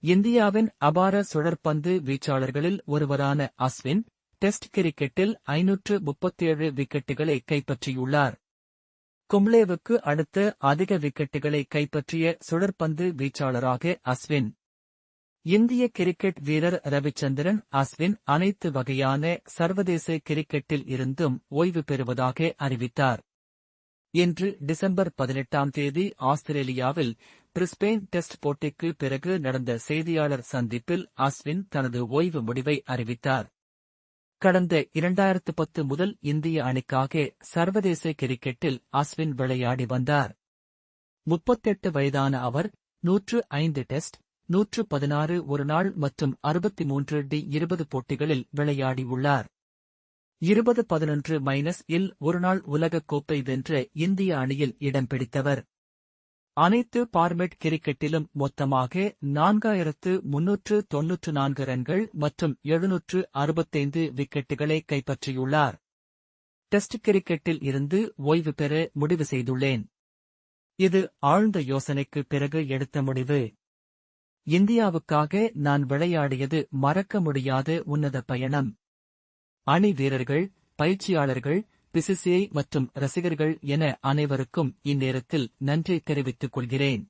இந்தியாவின் அபார சுழற்பந்து வீச்சாளர்களில் ஒருவரான அஸ்வின், டெஸ்ட் கிரிக்கெட்டில் 537 விக்கெட்டுகளை கைப்பற்றியுள்ளார். கும்ளேவுக்கு அடுத்து அதிக விக்கெட்டுகளை கைப்பற்றிய சுழற்பந்து வீச்சாளராக அஸ்வின். இந்திய கிரிக்கெட் வீரர் ரவிச்சந்திரன் அஸ்வின் அனைத்து வகையான சர்வதேச கிரிக்கெட்டில் இருந்தும் ஓய்வு பெறுவதாக அறிவித்தார். இன்று டிசம்பர் 18ஆம் தேதி ஆஸ்திரேலியாவில் பிரிஸ்பேன் டெஸ்ட் போட்டிக்கு பிறகு நடந்த செய்தியாளர் சந்திப்பில் அஸ்வின் தனது ஓய்வு முடிவை அறிவித்தார். கடந்த 2010 முதல் இந்திய அணிக்காக சர்வதேச கிரிக்கெட்டில் அஸ்வின் விளையாடி வந்தார். 38 வயதான அவர் 105 டெஸ்ட், 116 ஒருநாள் மற்றும் 63 டி20 போட்டிகளில் விளையாடியுள்ளார். 2011-இல் ஒருநாள் உலகக் கோப்பை வென்ற இந்திய அணியில் இடம் பிடித்தவர். அனைத்து பார்மெட் கிரிக்கெட்டிலும் மொத்தமாக 4394 ரன்கள் மற்றும் 765 விக்கெட்டுகளை கைப்பற்றியுள்ளார். டெஸ்ட் கிரிக்கெட்டில் இருந்து ஓய்வு பெற முடிவு செய்துள்ளேன். இது ஆழ்ந்த யோசனைக்கு பிறகு எடுத்த முடிவு. இந்தியாவுக்காக நான் விளையாடியது மறக்க முடியாத உன்னத பயணம். அணி வீரர்கள், பயிற்சியாளர்கள், பிசிசிஐ மற்றும் ரசிகர்கள் என அனைவருக்கும் இந்நேரத்தில் நன்றி தெரிவித்துக் கொள்கிறேன்.